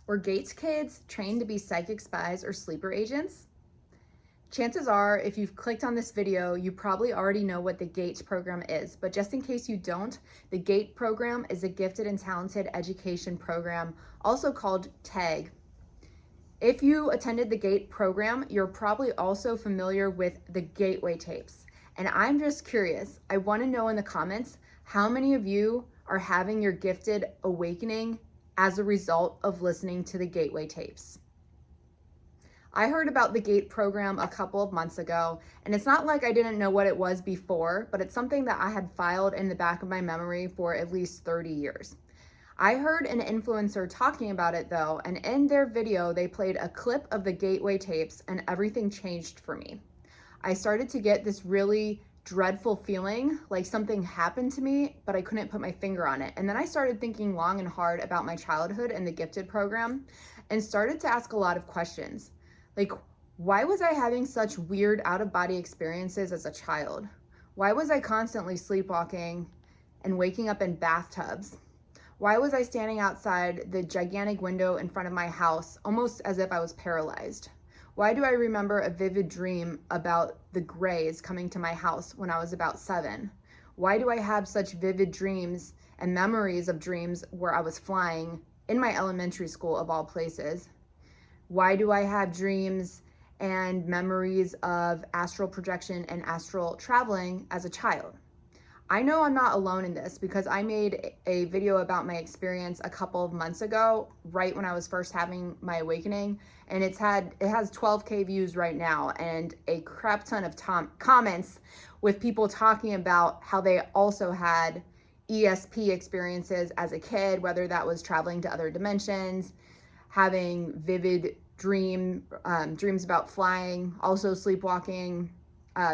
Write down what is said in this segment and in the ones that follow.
Were Gates kids trained to be psychic spies or sleeper agents? Chances are, if you've clicked on this video, you probably already know what the GATE program is, but just in case you don't, the GATE program is a gifted and talented education program, also called TAG. If you attended the GATE program, you're probably also familiar with the Gateway tapes. And I'm just curious, I want to know in the comments, how many of you are having your gifted awakening as a result of listening to the Gateway tapes? I heard about the GATE program a couple of months ago, and it's not like I didn't know what it was before, but it's something that I had filed in the back of my memory for at least 30 years. I heard an influencer talking about it though, and in their video, they played a clip of the Gateway tapes and everything changed for me. I started to get this really dreadful feeling like something happened to me, but I couldn't put my finger on it. And then I started thinking long and hard about my childhood and the gifted program and started to ask a lot of questions. Like, why was I having such weird out-of-body experiences as a child? Why was I constantly sleepwalking and waking up in bathtubs? Why was I standing outside the gigantic window in front of my house almost as if I was paralyzed? Why do I remember a vivid dream about the Greys coming to my house when I was about 7? Why do I have such vivid dreams and memories of dreams where I was flying in my elementary school of all places? Why do I have dreams and memories of astral projection and astral traveling as a child? I know I'm not alone in this because I made a video about my experience a couple of months ago, right when I was first having my awakening, and it has 12K views right now and a crap ton of comments with people talking about how they also had ESP experiences as a kid, whether that was traveling to other dimensions, having vivid dreams about flying, also sleepwalking.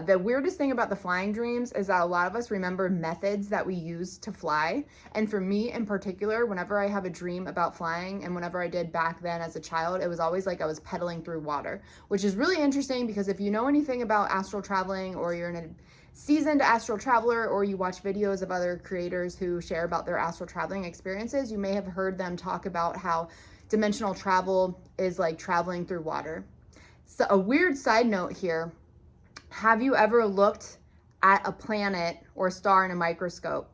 The weirdest thing about the flying dreams is that a lot of us remember methods that we use to fly. And for me in particular, whenever I have a dream about flying and whenever I did back then as a child, it was always like I was pedaling through water, which is really interesting because if you know anything about astral traveling or you're a seasoned astral traveler or you watch videos of other creators who share about their astral traveling experiences, you may have heard them talk about how dimensional travel is like traveling through water. So a weird side note here. Have you ever looked at a planet or a star in a microscope?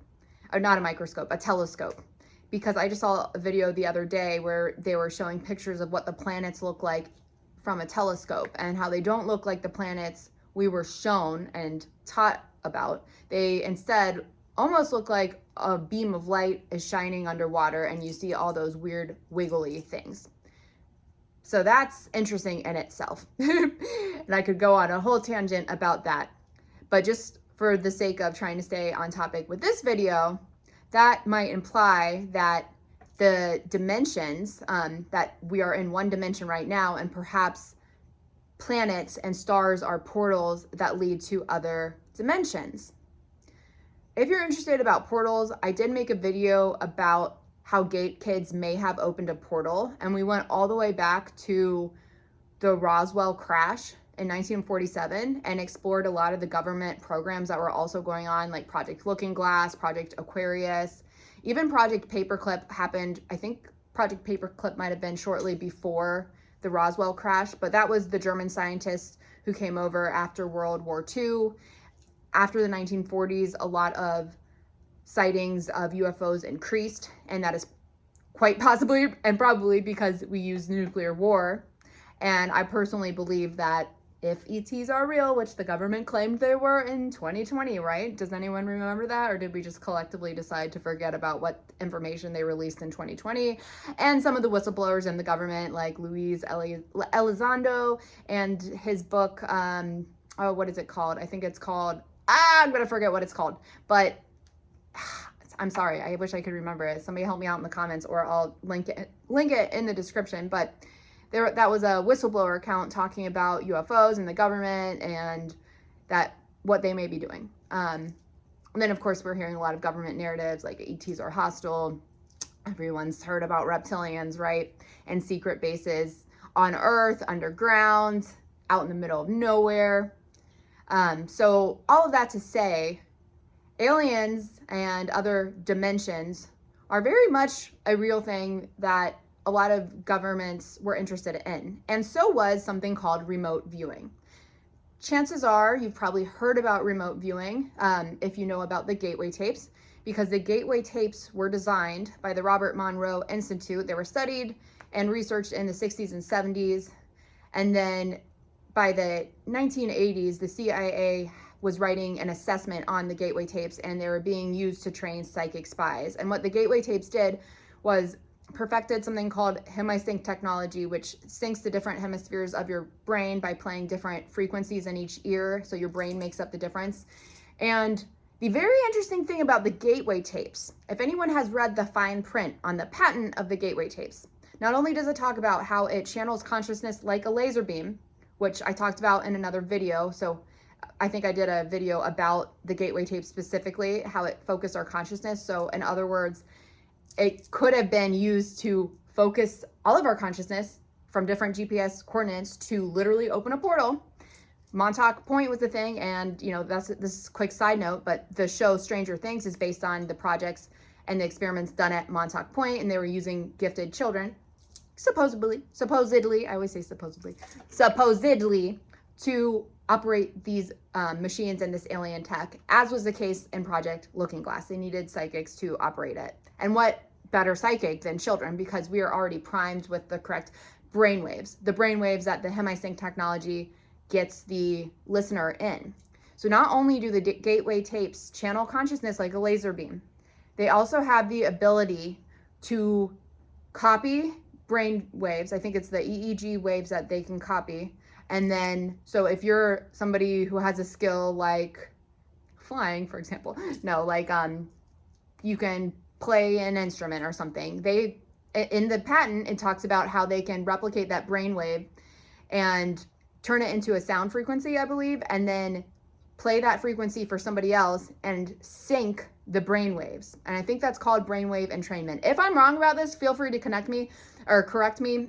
Or not a microscope, a telescope. Because I just saw a video the other day where they were showing pictures of what the planets look like from a telescope and how they don't look like the planets we were shown and taught about. They instead almost look like a beam of light is shining underwater and you see all those weird wiggly things. So that's interesting in itself. And I could go on a whole tangent about that. But just for the sake of trying to stay on topic with this video, that might imply that the dimensions, that we are in one dimension right now, and perhaps planets and stars are portals that lead to other dimensions. If you're interested about portals, I did make a video about how GATE kids may have opened a portal, and we went all the way back to the Roswell crash in 1947 and explored a lot of the government programs that were also going on, like Project Looking Glass, Project Aquarius, even Project Paperclip happened. I think Project Paperclip might have been shortly before the Roswell crash, but that was the German scientists who came over after World War II. After the 1940s, a lot of sightings of UFOs increased, and that is quite possibly and probably because we use nuclear war. And I personally believe that if ETs are real, which the government claimed they were in 2020, right? Does anyone remember that? Or did we just collectively decide to forget about what information they released in 2020? And some of the whistleblowers in the government, like Luis Elizondo and his book, what is it called? I think it's called, I'm gonna forget what it's called, but I'm sorry, I wish I could remember it. Somebody help me out in the comments or I'll link it in the description. But that was a whistleblower account talking about UFOs and the government and that what they may be doing. And then of course we're hearing a lot of government narratives like ETs are hostile. Everyone's heard about reptilians, right? And secret bases on Earth, underground, out in the middle of nowhere. So all of that to say, aliens and other dimensions are very much a real thing that a lot of governments were interested in. And so was something called remote viewing. Chances are you've probably heard about remote viewing if you know about the gateway tapes, because the gateway tapes were designed by the Robert Monroe Institute. They were studied and researched in the 60s and 70s. And then by the 1980s, the CIA was writing an assessment on the gateway tapes, and they were being used to train psychic spies. And what the gateway tapes did was perfected something called hemisync technology, which syncs the different hemispheres of your brain by playing different frequencies in each ear, so your brain makes up the difference. And the very interesting thing about the gateway tapes, if anyone has read the fine print on the patent of the gateway tapes, not only does it talk about how it channels consciousness like a laser beam, which I talked about in another video, so I think I did a video about the gateway tape specifically, how it focused our consciousness. So in other words, it could have been used to focus all of our consciousness from different GPS coordinates to literally open a portal. Montauk Point was the thing, and you know, this is a quick side note, but the show Stranger Things is based on the projects and the experiments done at Montauk Point, and they were using gifted children, supposedly, I always say supposedly, to operate these machines and this alien tech, as was the case in Project Looking Glass. They needed psychics to operate it. And what better psychic than children, because we are already primed with the correct brainwaves, the brainwaves that the hemisync technology gets the listener in. So not only do the gateway tapes channel consciousness like a laser beam, they also have the ability to copy brain waves. I think it's the EEG waves that they can copy. And then, so if you're somebody who has a skill like flying, for example, you can play an instrument or something. In the patent, it talks about how they can replicate that brainwave and turn it into a sound frequency, I believe, and then play that frequency for somebody else and sync the brainwaves. And I think that's called brainwave entrainment. If I'm wrong about this, feel free to correct me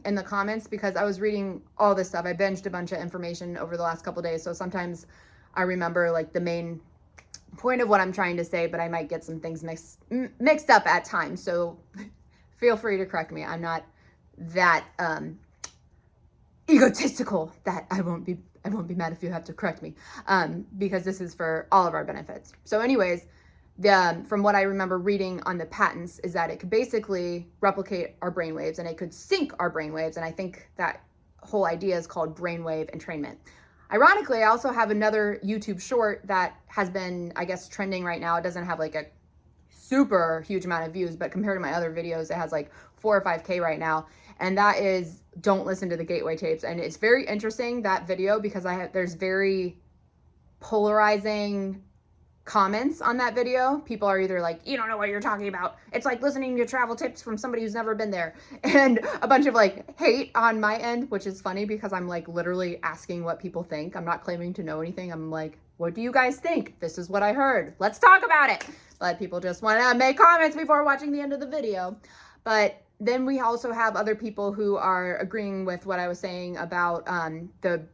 in the comments, because I was reading all this stuff. I binged a bunch of information over the last couple days, so sometimes I remember like the main point of what I'm trying to say, but I might get some things mixed up at times. So feel free to correct me. I'm not that egotistical that I won't be mad if you have to correct me, because this is for all of our benefits. So anyways, from what I remember reading on the patents is that it could basically replicate our brainwaves and it could sync our brainwaves. And I think that whole idea is called brainwave entrainment. Ironically, I also have another YouTube short that has been, I guess, trending right now. It doesn't have like a super huge amount of views, but compared to my other videos, it has like 4 or 5K right now. And that is Don't Listen to the Gateway Tapes. And it's very interesting, that video, because there's very polarizing comments on that video. People are either like, you don't know what you're talking about. It's like listening to travel tips from somebody who's never been there. And a bunch of like hate on my end, which is funny because I'm like literally asking what people think. I'm not claiming to know anything. I'm like, what do you guys think? This is what I heard. Let's talk about it. But people just want to make comments before watching the end of the video. But then we also have other people who are agreeing with what I was saying about the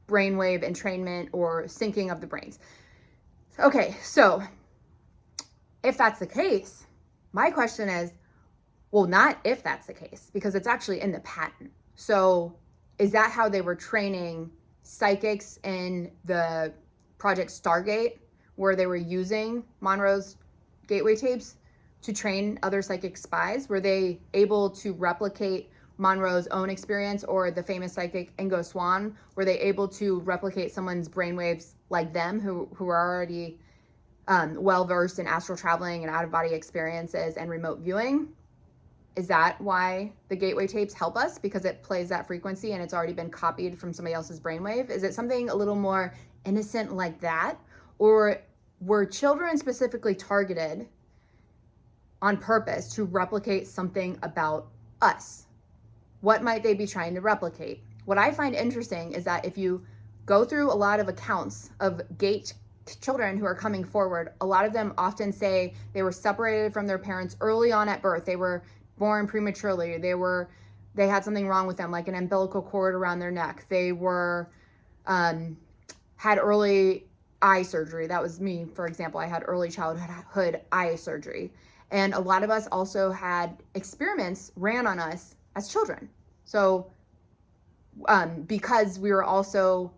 brainwave entrainment or syncing of the brains. Okay, so if that's the case, my question is, well, not if that's the case, because it's actually in the patent. So is that how they were training psychics in the Project Stargate, where they were using Monroe's gateway tapes to train other psychic spies? Were they able to replicate Monroe's own experience, or the famous psychic Ingo Swann? Were they able to replicate someone's brainwaves like them, who are already well-versed in astral traveling and out-of-body experiences and remote viewing? Is that why the gateway tapes help us? Because it plays that frequency and it's already been copied from somebody else's brainwave? Is it something a little more innocent like that? Or were children specifically targeted on purpose to replicate something about us? What might they be trying to replicate? What I find interesting is that if you go through a lot of accounts of gate children who are coming forward, a lot of them often say they were separated from their parents early on at birth. They were born prematurely. They had something wrong with them, like an umbilical cord around their neck. They were had early eye surgery. That was me, for example. I had early childhood eye surgery. And a lot of us also had experiments ran on us as children. So because we were also,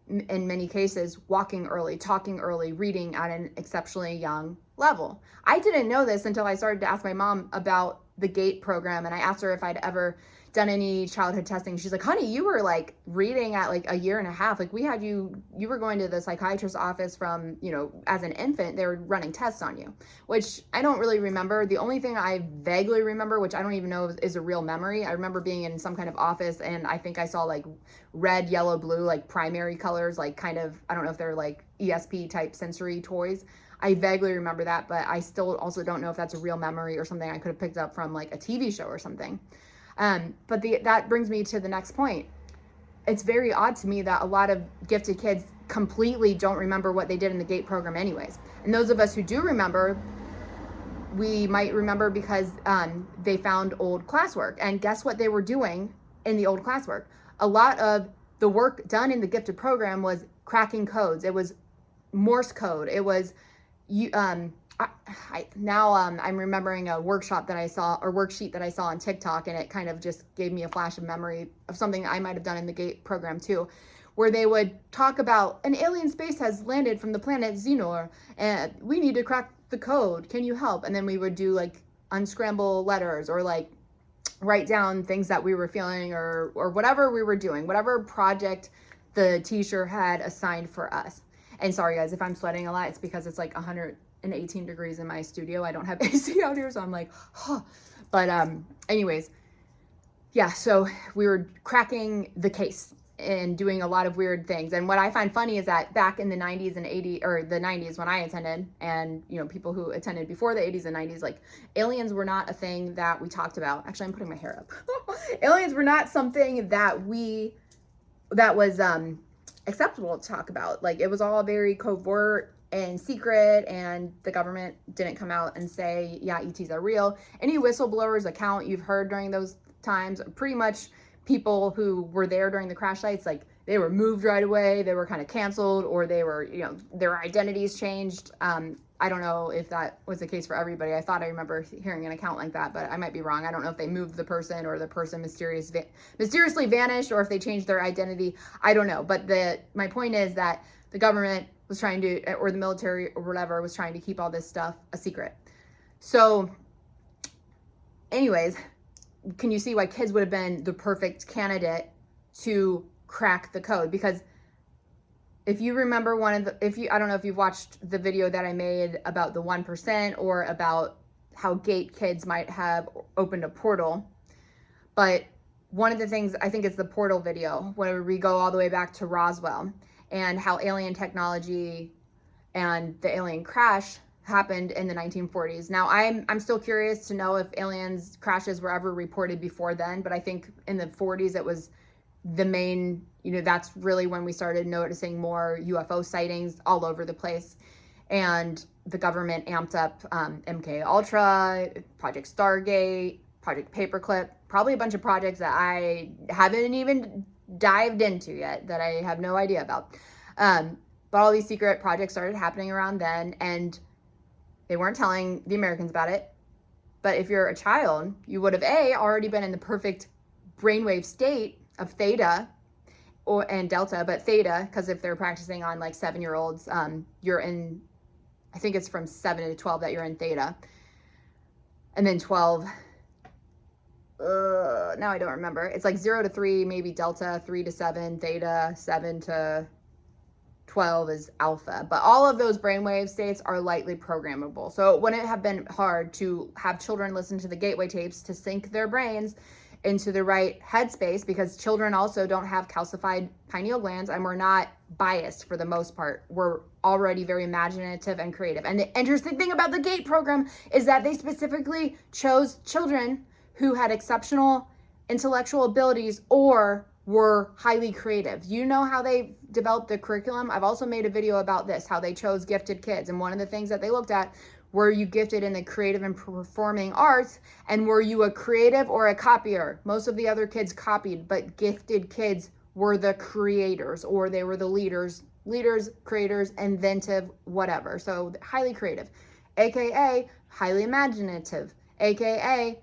in many cases, walking early, talking early, reading at an exceptionally young level. I didn't know this until I started to ask my mom about the GATE program, and I asked her if I'd ever done any childhood testing. She's like, honey, you were like reading at like a year and a half. Like we had you were going to the psychiatrist's office from, you know, as an infant, they were running tests on you, which I don't really remember. The only thing I vaguely remember, which I don't even know is a real memory, I remember being in some kind of office and I think I saw like red, yellow, blue, like primary colors, like kind of, I don't know if they're like ESP type sensory toys. I vaguely remember that, but I still also don't know if that's a real memory or something I could have picked up from like a TV show or something. But that brings me to the next point. It's very odd to me that a lot of gifted kids completely don't remember what they did in the GATE program anyways. And those of us who do remember, we might remember because they found old classwork. And guess what they were doing in the old classwork? A lot of the work done in the gifted program was cracking codes. It was Morse code. It was I'm remembering a workshop that I saw, or worksheet that I saw on TikTok, and it kind of just gave me a flash of memory of something I might have done in the GATE program too, where they would talk about an alien space has landed from the planet Xenor, and we need to crack the code. Can you help? And then we would do like unscramble letters or like write down things that we were feeling or whatever we were doing, whatever project the teacher had assigned for us. And sorry guys, if I'm sweating a lot, it's because it's like 118 degrees in my studio. I don't have AC out here, so I'm like, huh. But anyways, yeah, so we were cracking the case and doing a lot of weird things. And what I find funny is that back in the 90s and 80s, or the 90s when I attended, and you know, people who attended before the 80s and 90s, like aliens were not a thing that we talked about. Actually, I'm putting my hair up. Aliens were not something that was acceptable to talk about. Like it was all very covert and secret, and the government didn't come out and say, yeah, ETs are real. Any whistleblowers account you've heard during those times, pretty much people who were there during the crash sites, like they were moved right away, they were kind of canceled, or they were, you know, their identities changed. I don't know if that was the case for everybody. I thought I remember hearing an account like that, but I might be wrong. I don't know if they moved the person or the person mysteriously vanished, or if they changed their identity. I don't know. But my point is that the government was trying to, or the military or whatever, was trying to keep all this stuff a secret. So anyways, can you see why kids would have been the perfect candidate to crack the code? Because if you remember I don't know if you've watched the video that I made about the 1% or about how GATE kids might have opened a portal, but one of the things, I think it's the portal video, where we go all the way back to Roswell and how alien technology and the alien crash happened in the 1940s. Now, I'm still curious to know if aliens crashes were ever reported before then, but I think in the 40s it was the main, you know, that's really when we started noticing more UFO sightings all over the place. And the government amped up MK Ultra, Project Stargate, Project Paperclip, probably a bunch of projects that I haven't even dived into yet, that I have no idea about. But all these secret projects started happening around then, and they weren't telling the Americans about it. But if you're a child, you would have already been in the perfect brainwave state of theta and delta, but theta, because if they're practicing on like 7-year-olds, you're in, I think it's from 7 to 12 that you're in theta. And then 12, now I don't remember. It's like 0 to 3, maybe delta, 3 to 7, theta, 7 to 12 is alpha. But all of those brainwave states are lightly programmable. So it wouldn't have been hard to have children listen to the gateway tapes to sync their brains into the right headspace, because children also don't have calcified pineal glands, and we're not biased for the most part. We're already very imaginative and creative. And the interesting thing about the GATE program is that they specifically chose children who had exceptional intellectual abilities or were highly creative. You know how they developed the curriculum? I've also made a video about this, how they chose gifted kids. And one of the things that they looked at, were you gifted in the creative and performing arts, and were you a creative or a copier? Most of the other kids copied, but gifted kids were the creators, or they were the leaders, creators, inventive, whatever. So highly creative, AKA highly imaginative, AKA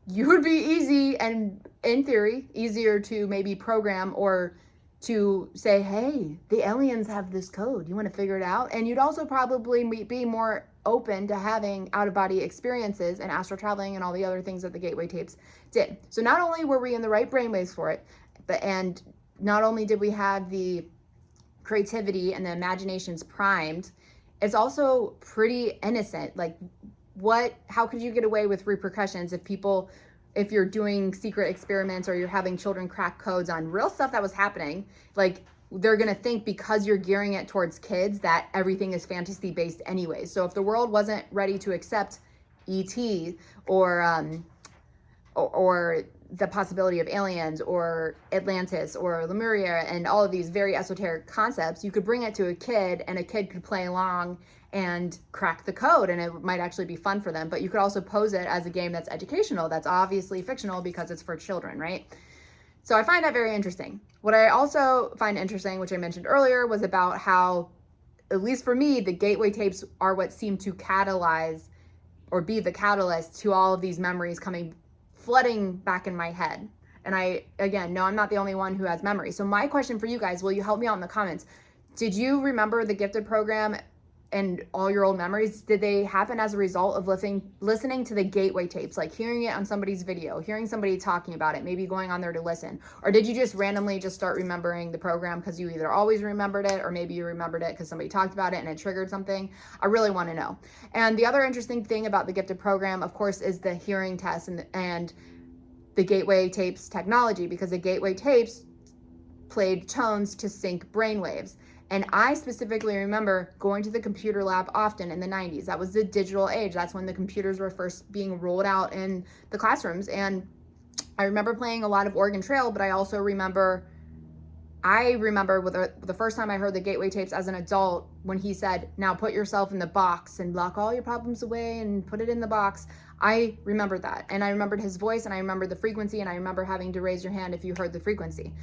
you would be easy and, in theory, easier to maybe program or to say, hey, the aliens have this code. You want to figure it out? And you'd also probably be more open to having out-of-body experiences and astral traveling and all the other things that the gateway tapes did. So not only were we in the right brainwaves for it, and not only did we have the creativity and the imaginations primed, it's also pretty innocent. Like, how could you get away with repercussions if you're doing secret experiments or you're having children crack codes on real stuff that was happening? Like, they're going to think because you're gearing it towards kids that everything is fantasy based anyway. So if the world wasn't ready to accept ET or the possibility of aliens or Atlantis or Lemuria and all of these very esoteric concepts, you could bring it to a kid and a kid could play along and crack the code, and it might actually be fun for them. But you could also pose it as a game that's educational, that's obviously fictional because it's for children, right? So I find that very interesting. What I also find interesting, which I mentioned earlier, was about how, at least for me, the gateway tapes are what seem to catalyze or be the catalyst to all of these memories flooding back in my head. And again, no, I'm not the only one who has memories. So my question for you guys, will you help me out in the comments? Did you remember the gifted program and all your old memories? Did they happen as a result of listening to the gateway tapes, like hearing it on somebody's video, hearing somebody talking about it, maybe going on there to listen? Or did you just randomly just start remembering the program because you either always remembered it or maybe you remembered it because somebody talked about it and it triggered something? I really want to know. And the other interesting thing about the gifted program, of course, is the hearing test and the gateway tapes technology, because the gateway tapes played tones to sync brainwaves. And I specifically remember going to the computer lab often in the 90s. That was the digital age. That's when the computers were first being rolled out in the classrooms. And I remember playing a lot of Oregon Trail, but I also remember with the first time I heard the gateway tapes as an adult, when he said, now put yourself in the box and block all your problems away and put it in the box. I remembered that. And I remembered his voice, and I remembered the frequency, and I remember having to raise your hand if you heard the frequency.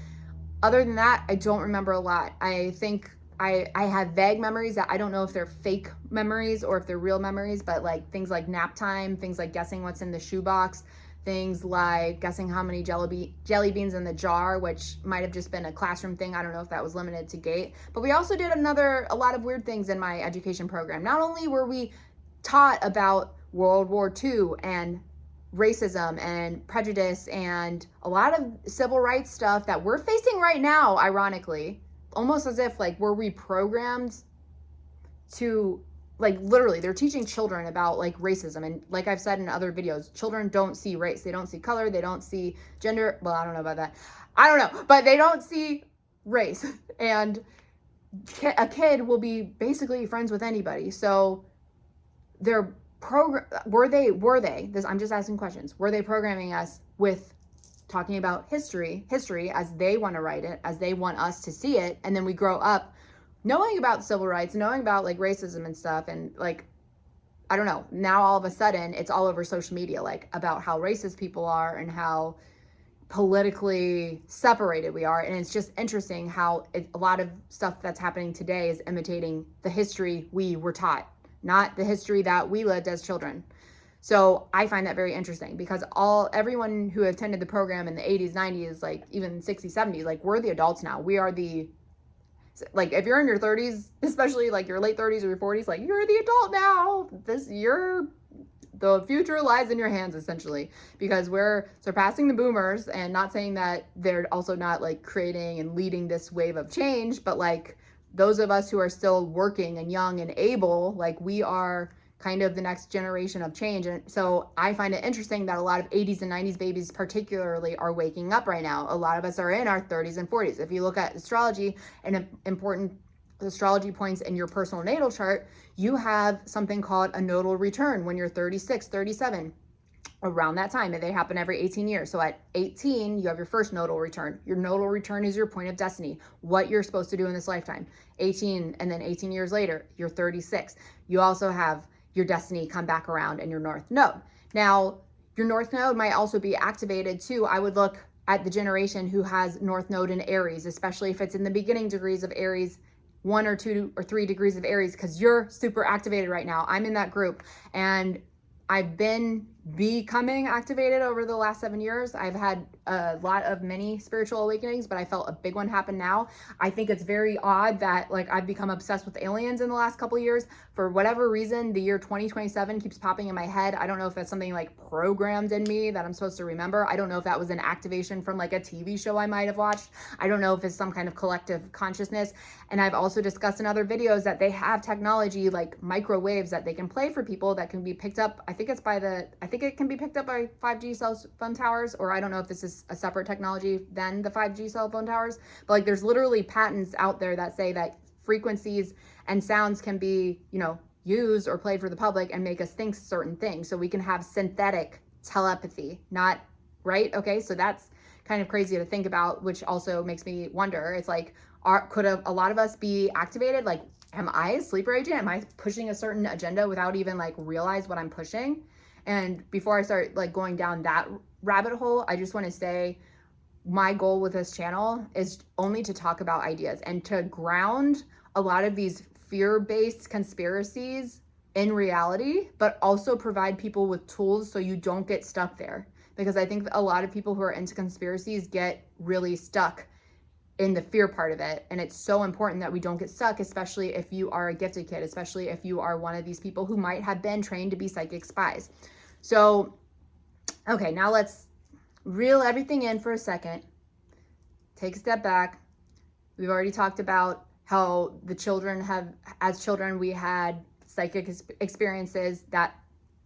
Other than that, I don't remember a lot. I think I have vague memories that I don't know if they're fake memories or if they're real memories, but like things like nap time, things like guessing what's in the shoebox, things like guessing how many jelly beans in the jar, which might have just been a classroom thing. I don't know if that was limited to GATE. But we also did a lot of weird things in my education program. Not only were we taught about World War II and racism and prejudice and a lot of civil rights stuff that we're facing right now, ironically, almost as if like we're reprogrammed to, like, literally they're teaching children about like racism. And like I've said in other videos, children don't see race, they don't see color, they don't see gender. Well, I don't know about that, I don't know, but they don't see race. And a kid will be basically friends with anybody. So they're were they this, I'm just asking questions, were they programming us with talking about history as they want to write it, as they want us to see it, and then we grow up knowing about civil rights, knowing about like racism and stuff, and like, I don't know, now all of a sudden it's all over social media, like about how racist people are and how politically separated we are. And it's just interesting how a lot of stuff that's happening today is imitating the history we were taught, not the history that we lived as children. So I find that very interesting, because everyone who attended the program in the 80s, 90s, like even 60s, 70s, like we're the adults now. We are like if you're in your 30s, especially like your late 30s or your 40s, like you're the adult now. The future lies in your hands, essentially, because we're surpassing the boomers. And not saying that they're also not like creating and leading this wave of change, but like those of us who are still working and young and able, like we are kind of the next generation of change. And so I find it interesting that a lot of 80s and 90s babies particularly are waking up right now. A lot of us are in our 30s and 40s. If you look at astrology and important astrology points in your personal natal chart, you have something called a nodal return when you're 36, 37. Around that time, and they happen every 18 years. So at 18, you have your first nodal return. Your nodal return is your point of destiny, what you're supposed to do in this lifetime. 18, and then 18 years later, you're 36. You also have your destiny come back around in your north node. Now, your north node might also be activated too. I would look at the generation who has north node in Aries, especially if it's in the beginning degrees of Aries, 1 or 2 or 3 degrees of Aries, because you're super activated right now. I'm in that group, and I've been becoming activated over the last 7 years. I've had a lot of mini spiritual awakenings, but I felt a big one happen now. I think it's very odd that like I've become obsessed with aliens in the last couple of years. For whatever reason, the year 2027 keeps popping in my head. I don't know if that's something like programmed in me that I'm supposed to remember. I don't know if that was an activation from like a TV show I might have watched. I don't know if it's some kind of collective consciousness. And I've also discussed in other videos that they have technology like microwaves that they can play for people that can be picked up. I think it can be picked up by 5G cell phone towers, or I don't know if this is a separate technology than the 5G cell phone towers, but like there's literally patents out there that say that frequencies and sounds can be, used or played for the public and make us think certain things. So we can have synthetic telepathy, not right. Okay. So that's kind of crazy to think about, which also makes me wonder. It's like, could a lot of us be activated? Like, am I a sleeper agent? Am I pushing a certain agenda without even like realize what I'm pushing? And before I start like going down that rabbit hole, I just want to say my goal with this channel is only to talk about ideas and to ground a lot of these fear-based conspiracies in reality, but also provide people with tools so you don't get stuck there. Because I think a lot of people who are into conspiracies get really stuck in the fear part of it. And it's so important that we don't get stuck, especially if you are a gifted kid, especially if you are one of these people who might have been trained to be psychic spies. So, okay, now let's reel everything in for a second. Take a step back. We've already talked about how as children, we had psychic experiences that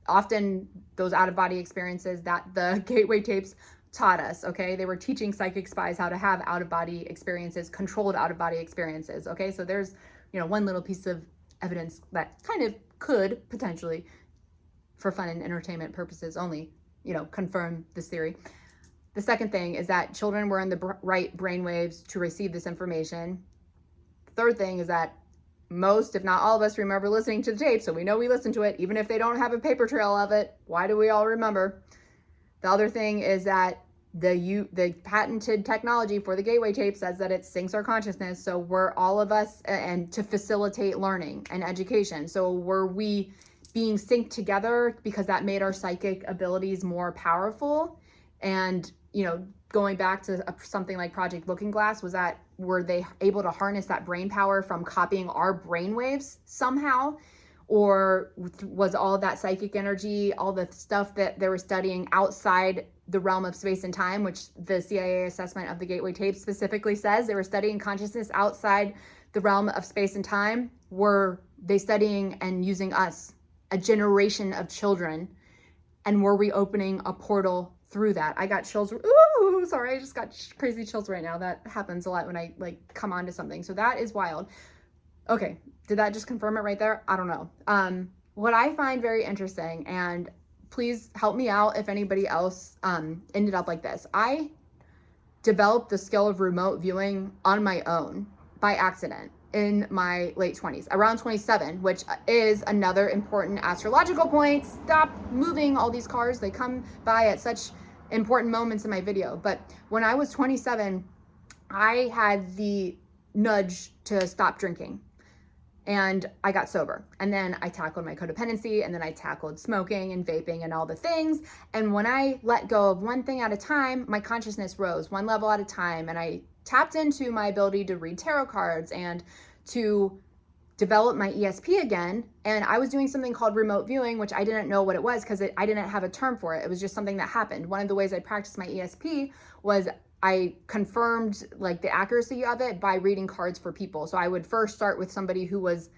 often those out-of-body experiences that the gateway tapes taught us, okay? They were teaching psychic spies how to have out-of-body experiences, controlled out-of-body experiences, okay? So there's, one little piece of evidence that kind of could potentially, for fun and entertainment purposes only, confirm this theory. The second thing is that children were in the right brainwaves to receive this information. Third thing is that most, if not all of us, remember listening to the tape, so we know we listened to it, even if they don't have a paper trail of it. Why do we all remember? The other thing is that the patented technology for the gateway tape says that it syncs our consciousness. So we're all of us, and to facilitate learning and education. So were we being synced together because that made our psychic abilities more powerful? And, going back to something like Project Looking Glass, were they able to harness that brain power from copying our brain waves somehow? Or was all of that psychic energy, all the stuff that they were studying outside the realm of space and time, which the CIA assessment of the gateway tape specifically says they were studying consciousness outside the realm of space and time? Were they studying and using us, a generation of children? And were we opening a portal through that? I got chills. Ooh, sorry, I just got crazy chills right now. That happens a lot when I like come onto something. So that is wild. Okay, did that just confirm it right there? I don't know. What I find very interesting, and please help me out if anybody else ended up like this. I developed the skill of remote viewing on my own by accident in my late 20s, around 27, which is another important astrological point. Stop moving all these cars. They come by at such important moments in my video. But when I was 27, I had the nudge to stop drinking. And I got sober. And then I tackled my codependency, and then I tackled smoking and vaping and all the things. And when I let go of one thing at a time, my consciousness rose one level at a time. And I tapped into my ability to read tarot cards and to develop my ESP again. And I was doing something called remote viewing, which I didn't know what it was because I didn't have a term for it. It was just something that happened. One of the ways I practiced my ESP was I confirmed like the accuracy of it by reading cards for people. So I would first start with somebody who was,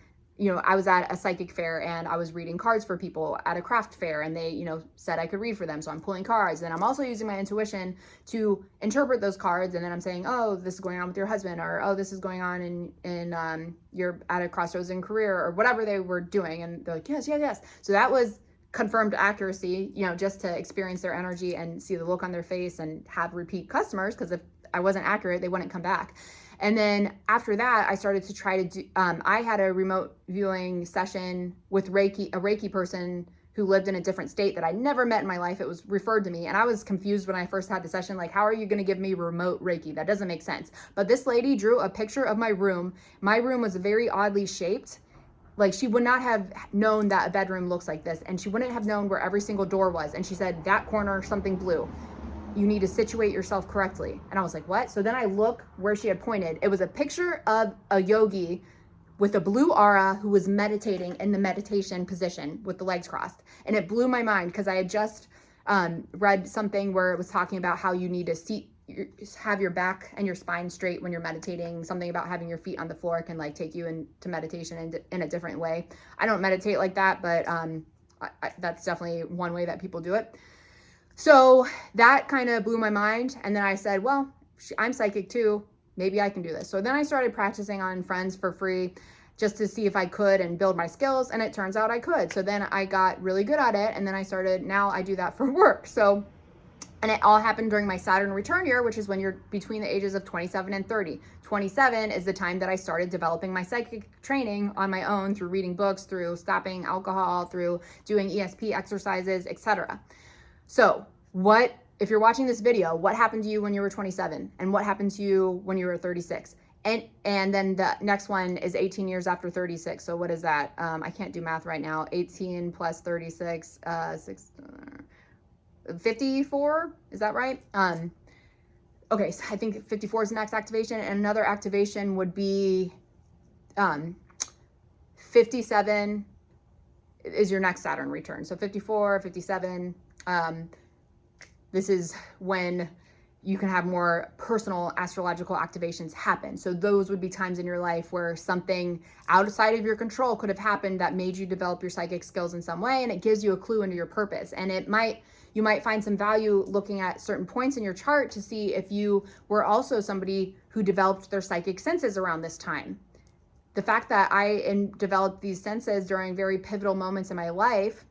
I was at a psychic fair and I was reading cards for people at a craft fair, and they, said I could read for them. So I'm pulling cards, and I'm also using my intuition to interpret those cards. And then I'm saying, oh, this is going on with your husband, or, oh, this is going on in you're at a crossroads in career, or whatever they were doing. And they're like, yes, yes, yes. So that was confirmed accuracy, just to experience their energy and see the look on their face and have repeat customers, because if I wasn't accurate, they wouldn't come back. And then after that, I started to try to do, I had a remote viewing session with a Reiki person who lived in a different state that I never met in my life. It was referred to me, and I was confused when I first had the session, like, how are you going to give me remote Reiki? That doesn't make sense. But this lady drew a picture of my room. My room was very oddly shaped, like she would not have known that a bedroom looks like this, and she wouldn't have known where every single door was. And she said, that corner, something blue. You need to situate yourself correctly. And I was like, what? So then I look where she had pointed. It was a picture of a yogi with a blue aura who was meditating in the meditation position with the legs crossed. And it blew my mind because I had just read something where it was talking about how you need to have your back and your spine straight when you're meditating. Something about having your feet on the floor can like take you into meditation in a different way. I don't meditate like that, but that's definitely one way that people do it. So that kind of blew my mind. And then I said, well, I'm psychic too. Maybe I can do this. So then I started practicing on friends for free just to see if I could and build my skills. And it turns out I could. So then I got really good at it. And then now I do that for work. So, and it all happened during my Saturn return year, which is when you're between the ages of 27 and 30. 27 is the time that I started developing my psychic training on my own through reading books, through stopping alcohol, through doing ESP exercises, etc. So if you're watching this video, what happened to you when you were 27? And what happened to you when you were 36? And then the next one is 18 years after 36. So what is that? I can't do math right now. 18 plus 36, 54, is that right? Okay, so I think 54 is the next activation, and another activation would be 57 is your next Saturn return. So 54, 57, this is when you can have more personal astrological activations happen. So those would be times in your life where something outside of your control could have happened that made you develop your psychic skills in some way, and it gives you a clue into your purpose. And you might find some value looking at certain points in your chart to see if you were also somebody who developed their psychic senses around this time. The fact that I developed these senses during very pivotal moments in my life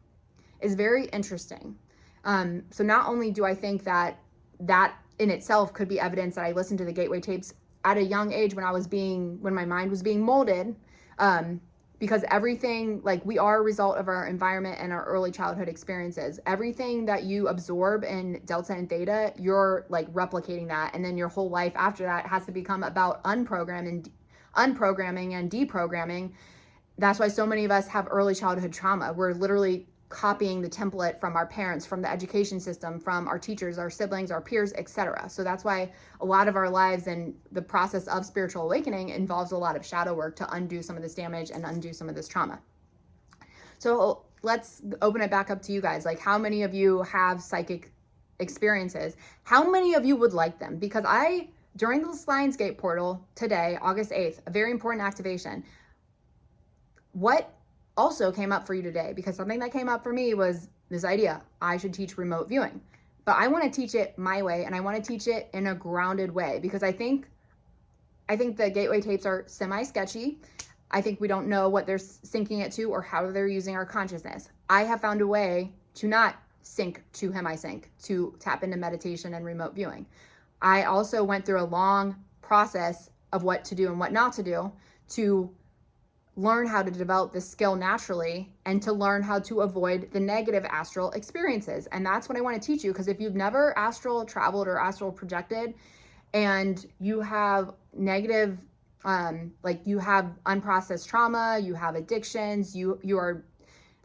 is very interesting. So not only do I think that in itself could be evidence that I listened to the Gateway tapes at a young age when my mind was being molded, because everything, like, we are a result of our environment and our early childhood experiences. Everything that you absorb in Delta and Theta, you're like replicating that, and then your whole life after that has to become about unprogramming and deprogramming. That's why so many of us have early childhood trauma. We're literally copying the template from our parents, from the education system, from our teachers, our siblings, our peers, etc. So that's why a lot of our lives and the process of spiritual awakening involves a lot of shadow work to undo some of this damage and undo some of this trauma. So let's open it back up to you guys. Like, how many of you have psychic experiences? How many of you would like them? Because during this Lionsgate Portal today, August 8th, a very important activation. What also came up for you today? Because something that came up for me was this idea, I should teach remote viewing. But I want to teach it my way, and I want to teach it in a grounded way, because I think the Gateway tapes are semi-sketchy. I think we don't know what they're syncing it to or how they're using our consciousness. I have found a way to not sync to HemiSync, to tap into meditation and remote viewing. I also went through a long process of what to do and what not to do to learn how to develop this skill naturally and to learn how to avoid the negative astral experiences. And that's what I want to teach you, because if you've never astral traveled or astral projected and you have negative, you have unprocessed trauma, you have addictions, you are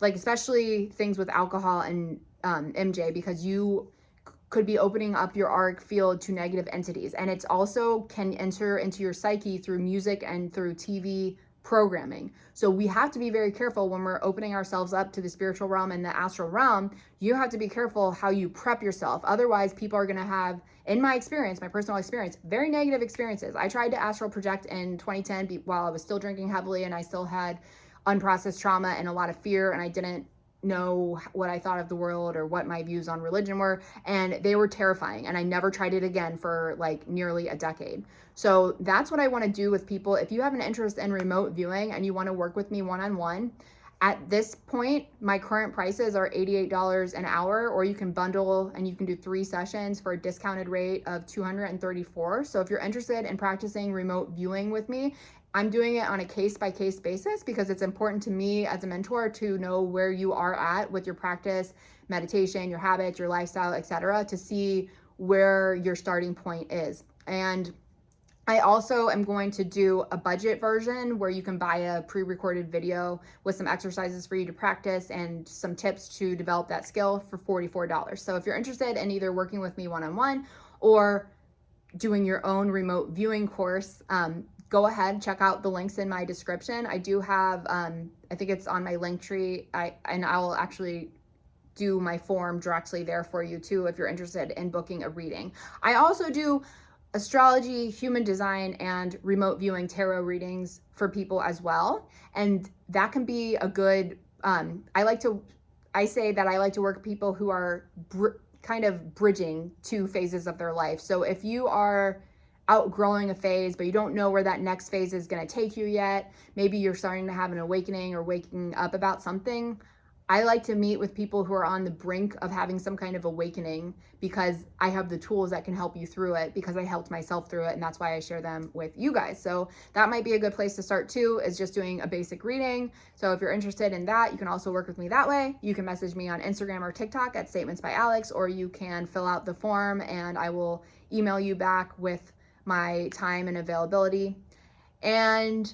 like, especially things with alcohol and MJ, because you could be opening up your auric field to negative entities. And it's also can enter into your psyche through music and through TV programming. So we have to be very careful when we're opening ourselves up to the spiritual realm and the astral realm. You have to be careful how you prep yourself. Otherwise, people are going to have, in my experience, my personal experience, very negative experiences. I tried to astral project in 2010 while I was still drinking heavily, and I still had unprocessed trauma and a lot of fear, and I didn't know what I thought of the world or what my views on religion were, and they were terrifying, and I never tried it again for like nearly a decade. So that's what I want to do with people. If you have an interest in remote viewing and you want to work with me one-on-one, at this point, my current prices are $88 an hour, or you can bundle and you can do 3 sessions for a discounted rate of $234. So if you're interested in practicing remote viewing with me, I'm doing it on a case-by-case basis, because it's important to me as a mentor to know where you are at with your practice, meditation, your habits, your lifestyle, etc., to see where your starting point is. And I also am going to do a budget version where you can buy a pre-recorded video with some exercises for you to practice and some tips to develop that skill for $44. So if you're interested in either working with me one-on-one or doing your own remote viewing course, go ahead, check out the links in my description. I do have, I think it's on my Linktree, and I will actually do my form directly there for you too if you're interested in booking a reading. I also do astrology, human design, and remote viewing tarot readings for people as well. And that can be a good, I say that I like to work with people who are kind of bridging two phases of their life. So if you are outgrowing a phase, but you don't know where that next phase is going to take you yet, maybe you're starting to have an awakening or waking up about something, I like to meet with people who are on the brink of having some kind of awakening because I have the tools that can help you through it because I helped myself through it, and that's why I share them with you guys. So that might be a good place to start too, is just doing a basic reading. So if you're interested in that, you can also work with me that way. You can message me on Instagram or TikTok at statementsbyalex, or you can fill out the form and I will email you back with my time and availability. And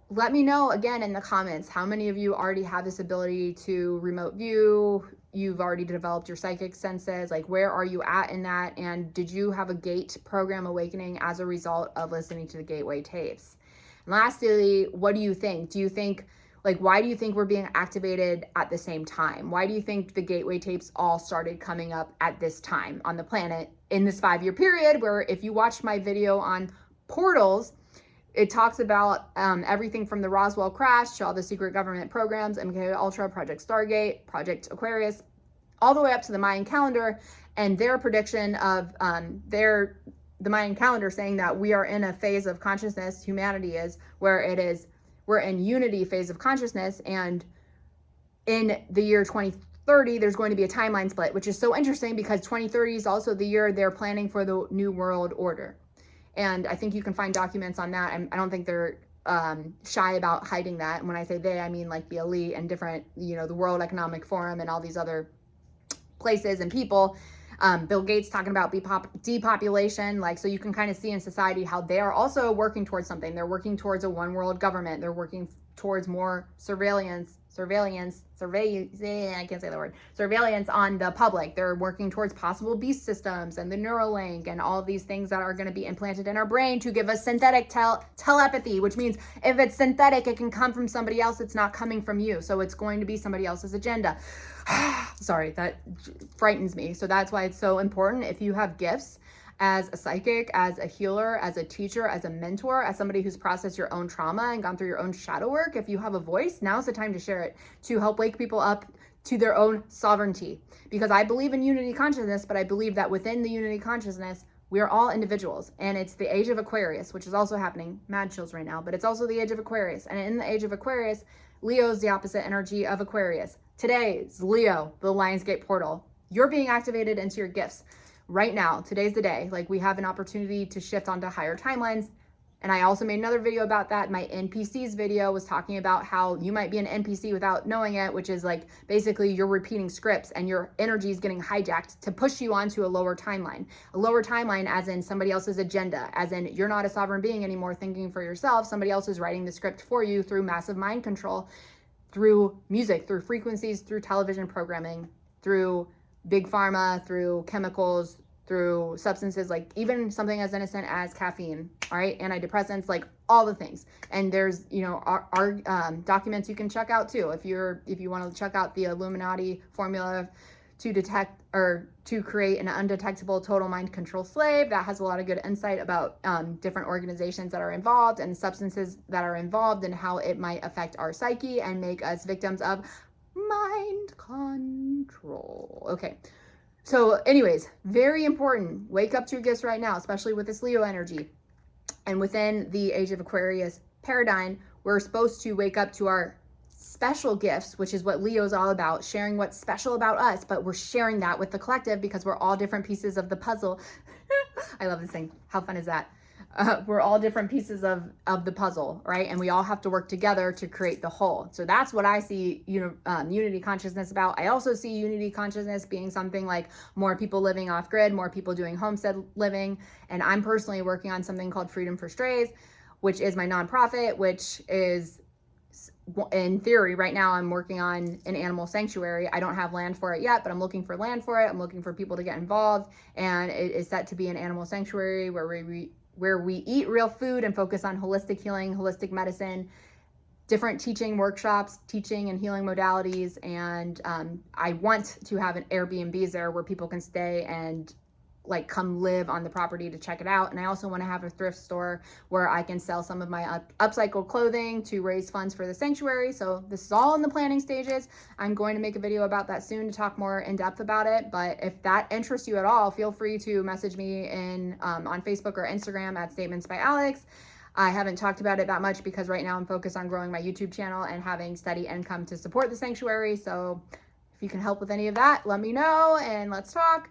let me know again in the comments how many of you already have this ability to remote view. You've already developed your psychic senses. Like, where are you at in that? And did you have a gate program awakening as a result of listening to the gateway tapes? And lastly, what do you think? Do you think, like, why do you think we're being activated at the same time? Why do you think the gateway tapes all started coming up at this time on the planet in this 5-year period, where if you watched my video on portals, it talks about everything from the Roswell crash to all the secret government programs, MK Ultra, Project Stargate, Project Aquarius, all the way up to the Mayan calendar and their prediction of the Mayan calendar saying that we are in a phase of consciousness, humanity is, where we're in unity phase of consciousness, and in the year 2030, there's going to be a timeline split, which is so interesting because 2030 is also the year they're planning for the New World Order. And I think you can find documents on that. I don't think they're shy about hiding that. And when I say they, I mean like the elite and different, the World Economic Forum and all these other places and people. Bill Gates talking about depopulation. So you can kind of see in society how they are also working towards something. They're working towards a one world government. They're working towards more surveillance on the public. They're working towards possible beast systems and the Neuralink and all of these things that are going to be implanted in our brain to give us synthetic telepathy, which means if it's synthetic, it can come from somebody else. It's not coming from you. So it's going to be somebody else's agenda. Sorry, that frightens me. So that's why it's so important. If you have gifts as a psychic, as a healer, as a teacher, as a mentor, as somebody who's processed your own trauma and gone through your own shadow work, if you have a voice, now's the time to share it, to help wake people up to their own sovereignty. Because I believe in unity consciousness, but I believe that within the unity consciousness, we are all individuals. And it's the Age of Aquarius, which is also happening, mad chills right now, but it's also the Age of Aquarius. And in the Age of Aquarius, Leo is the opposite energy of Aquarius. Today is Leo, the Lionsgate Portal. You're being activated into your gifts. Right now, today's the day. We have an opportunity to shift onto higher timelines. And I also made another video about that. My NPCs video was talking about how you might be an NPC without knowing it, which is basically you're repeating scripts and your energy is getting hijacked to push you onto a lower timeline. A lower timeline as in somebody else's agenda, as in you're not a sovereign being anymore thinking for yourself. Somebody else is writing the script for you through massive mind control, through music, through frequencies, through television programming, through big pharma, through chemicals, through substances, even something as innocent as caffeine, all right, antidepressants, all the things. And there's, our documents you can check out too. If you want to check out the Illuminati formula to detect or to create an undetectable total mind control slave, that has a lot of good insight about different organizations that are involved and substances that are involved and how it might affect our psyche and make us victims of mind control. Okay. So anyways, very important. Wake up to your gifts right now, especially with this Leo energy. And within the Age of Aquarius paradigm, we're supposed to wake up to our special gifts, which is what Leo is all about, sharing what's special about us, but we're sharing that with the collective because we're all different pieces of the puzzle. I love this thing. How fun is that? we're all different pieces of the puzzle, right? And we all have to work together to create the whole. So that's what I see unity consciousness about. I also see unity consciousness being something like more people living off grid, more people doing homestead living. And I'm personally working on something called Freedom for Strays, which is my nonprofit, which is, in theory, right now I'm working on an animal sanctuary. I don't have land for it yet, but I'm looking for land for it. I'm looking for people to get involved, and it is set to be an animal sanctuary where we eat real food and focus on holistic healing, holistic medicine, different teaching workshops, teaching and healing modalities. And I want to have an Airbnbs there where people can stay and like come live on the property to check it out. And I also want to have a thrift store where I can sell some of my upcycled clothing to raise funds for the sanctuary. So this is all in the planning stages. I'm going to make a video about that soon to talk more in depth about it. But if that interests you at all, feel free to message me on Facebook or Instagram at statementsbyalex. I haven't talked about it that much because right now I'm focused on growing my YouTube channel and having steady income to support the sanctuary. So if you can help with any of that, let me know and let's talk.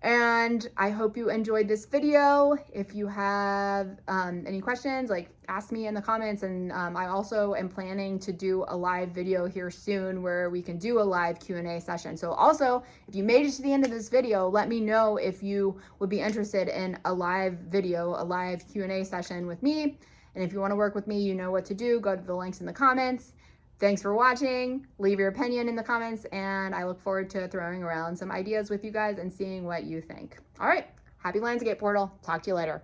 And I hope you enjoyed this video. If you have any questions, like ask me in the comments. And I also am planning to do a live video here soon where we can do a live Q&A session. So also, if you made it to the end of this video, let me know if you would be interested in a live video, a live Q&A session with me. And if you want to work with me, you know what to do. Go to the links in the comments. Thanks for watching. Leave your opinion in the comments, and I look forward to throwing around some ideas with you guys and seeing what you think. All right, happy Lionsgate Portal. Talk to you later.